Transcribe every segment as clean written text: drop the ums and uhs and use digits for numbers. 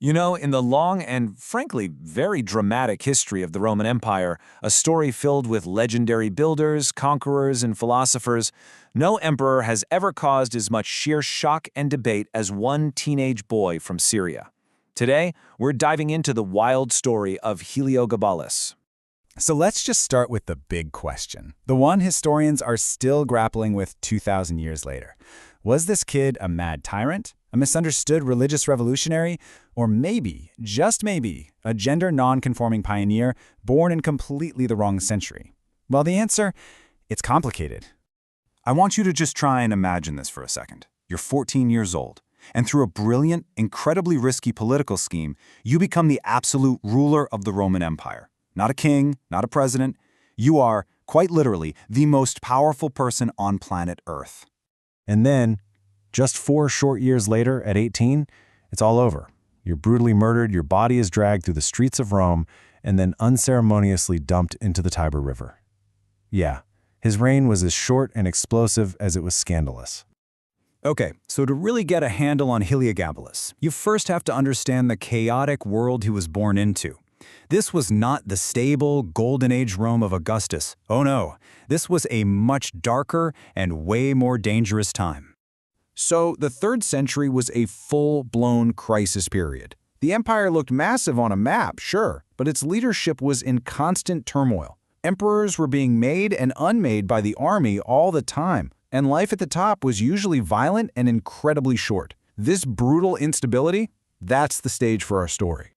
You know, in the long and, frankly, very dramatic history of the Roman Empire, a story filled with legendary builders, conquerors, and philosophers, no emperor has ever caused as much sheer shock and debate as one teenage boy from Syria. Today, we're diving into the wild story of Heliogabalus. So let's just start with the big question, the one historians are still grappling with 2,000 years later. Was this kid a mad tyrant, a misunderstood religious revolutionary, or maybe, just maybe, a gender non-conforming pioneer born in completely the wrong century? Well, the answer, it's complicated. I want you to just try and imagine this for a second. You're 14 years old, and through a brilliant, incredibly risky political scheme, you become the absolute ruler of the Roman Empire. Not a king, not a president. You are, quite literally, the most powerful person on planet Earth. And then, just 4 short years later, at 18, it's all over. You're brutally murdered, your body is dragged through the streets of Rome, and then unceremoniously dumped into the Tiber River. Yeah, his reign was as short and explosive as it was scandalous. Okay, so to really get a handle on Heliogabalus, you first have to understand the chaotic world he was born into. This was not the stable, golden age Rome of Augustus. Oh no, this was a much darker and way more dangerous time. So the 3rd century was a full-blown crisis period. The empire looked massive on a map, sure, but its leadership was in constant turmoil. Emperors were being made and unmade by the army all the time, and life at the top was usually violent and incredibly short. This brutal instability, that's the stage for our story.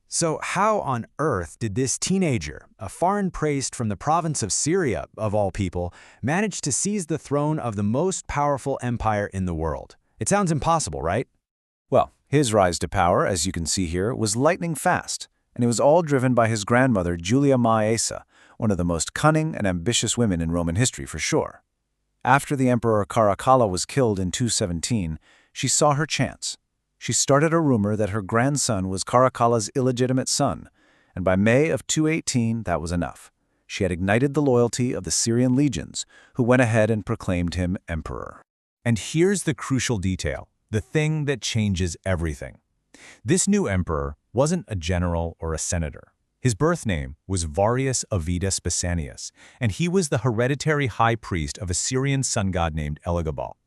So how on earth did this teenager, a foreign priest from the province of Syria, of all people, manage to seize the throne of the most powerful empire in the world? It sounds impossible, right? Well, his rise to power, as you can see here, was lightning fast, and it was all driven by his grandmother Julia Maesa, one of the most cunning and ambitious women in Roman history for sure. After the emperor Caracalla was killed in 217, she saw her chance. She started a rumor that her grandson was Caracalla's illegitimate son, and by May of 218, that was enough. She had ignited the loyalty of the Syrian legions, who went ahead and proclaimed him emperor. And here's the crucial detail, the thing that changes everything. This new emperor wasn't a general or a senator. His birth name was Varius Avitus Basanius, and he was the hereditary high priest of a Syrian sun god named Heliogabalus.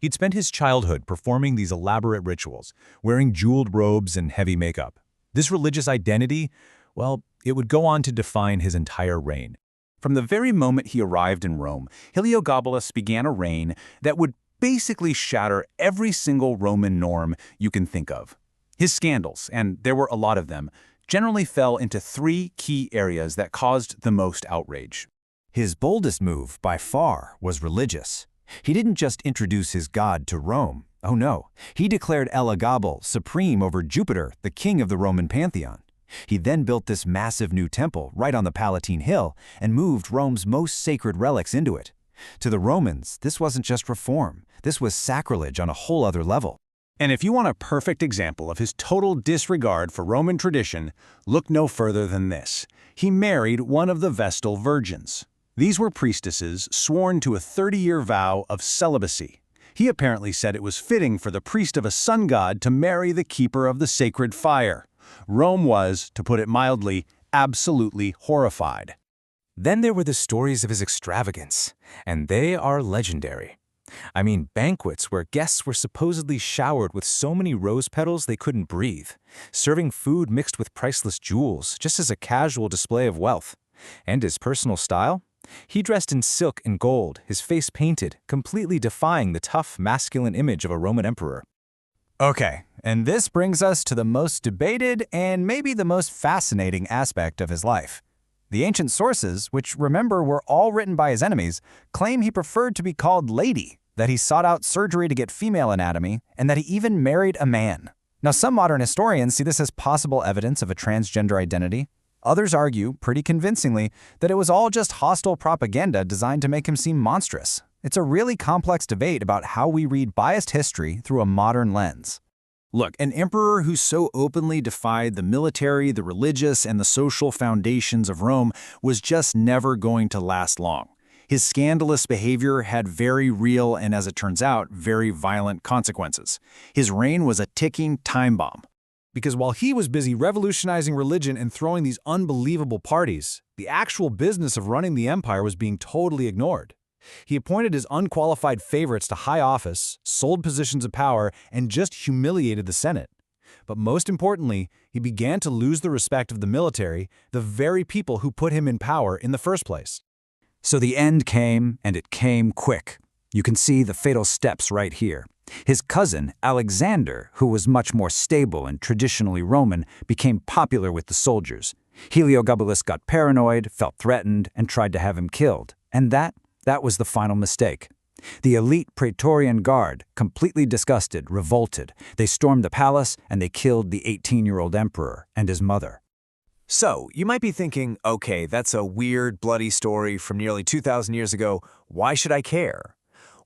He'd spent his childhood performing these elaborate rituals, wearing jeweled robes and heavy makeup. This religious identity, well, it would go on to define his entire reign. From the very moment he arrived in Rome, Heliogabalus began a reign that would basically shatter every single Roman norm you can think of. His scandals, and there were a lot of them, generally fell into 3 key areas that caused the most outrage. His boldest move, by far, was religious. He didn't just introduce his god to Rome. Oh no, he declared Heliogabalus supreme over Jupiter, the king of the Roman pantheon. He then built this massive new temple right on the Palatine Hill and moved Rome's most sacred relics into it. To the Romans, this wasn't just reform. This was sacrilege on a whole other level. And if you want a perfect example of his total disregard for Roman tradition, look no further than this. He married one of the Vestal virgins. These were priestesses sworn to a 30-year vow of celibacy. He apparently said it was fitting for the priest of a sun god to marry the keeper of the sacred fire. Rome was, to put it mildly, absolutely horrified. Then there were the stories of his extravagance, and they are legendary. I mean, banquets where guests were supposedly showered with so many rose petals they couldn't breathe, serving food mixed with priceless jewels just as a casual display of wealth. And his personal style? He dressed in silk and gold, his face painted, completely defying the tough, masculine image of a Roman emperor. Okay, and this brings us to the most debated and maybe the most fascinating aspect of his life. The ancient sources, which remember were all written by his enemies, claim he preferred to be called lady, that he sought out surgery to get female anatomy, and that he even married a man. Now, some modern historians see this as possible evidence of a transgender identity. Others argue, pretty convincingly, that it was all just hostile propaganda designed to make him seem monstrous. It's a really complex debate about how we read biased history through a modern lens. Look, an emperor who so openly defied the military, the religious, and the social foundations of Rome was just never going to last long. His scandalous behavior had very real and, as it turns out, very violent consequences. His reign was a ticking time bomb. Because while he was busy revolutionizing religion and throwing these unbelievable parties, the actual business of running the empire was being totally ignored. He appointed his unqualified favorites to high office, sold positions of power, and just humiliated the Senate. But most importantly, he began to lose the respect of the military, the very people who put him in power in the first place. So the end came, and it came quick. You can see the fatal steps right here. His cousin, Alexander, who was much more stable and traditionally Roman, became popular with the soldiers. Heliogabalus got paranoid, felt threatened, and tried to have him killed. And that was the final mistake. The elite Praetorian Guard, completely disgusted, revolted. They stormed the palace, and they killed the 18-year-old emperor and his mother. So, you might be thinking, okay, that's a weird, bloody story from nearly 2,000 years ago. Why should I care?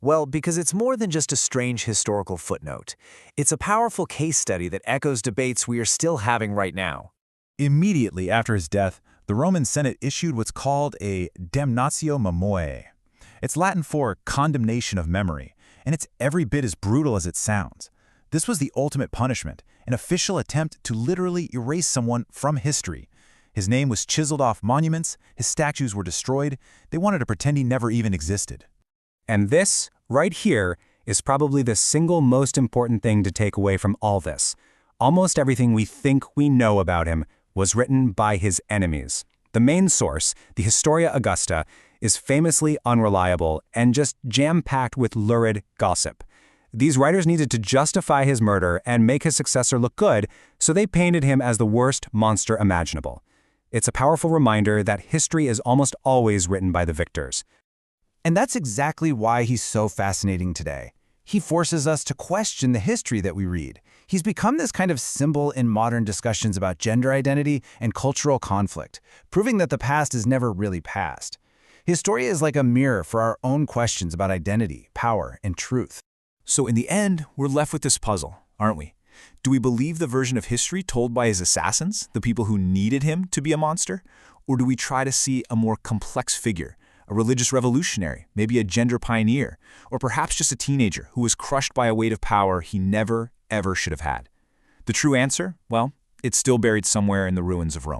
Well, because it's more than just a strange historical footnote. It's a powerful case study that echoes debates we are still having right now. Immediately after his death, the Roman Senate issued what's called a damnatio memoriae. It's Latin for condemnation of memory, and it's every bit as brutal as it sounds. This was the ultimate punishment, an official attempt to literally erase someone from history. His name was chiseled off monuments, his statues were destroyed, they wanted to pretend he never even existed. And this, right here, is probably the single most important thing to take away from all this. Almost everything we think we know about him was written by his enemies. The main source, the Historia Augusta, is famously unreliable and just jam-packed with lurid gossip. These writers needed to justify his murder and make his successor look good, so they painted him as the worst monster imaginable. It's a powerful reminder that history is almost always written by the victors. And that's exactly why he's so fascinating today. He forces us to question the history that we read. He's become this kind of symbol in modern discussions about gender identity and cultural conflict, proving that the past is never really past. Historia is like a mirror for our own questions about identity, power, and truth. So in the end, we're left with this puzzle, aren't we? Do we believe the version of history told by his assassins, the people who needed him to be a monster? Or do we try to see a more complex figure, a religious revolutionary, maybe a gender pioneer, or perhaps just a teenager who was crushed by a weight of power he never, ever should have had? The true answer? Well, it's still buried somewhere in the ruins of Rome.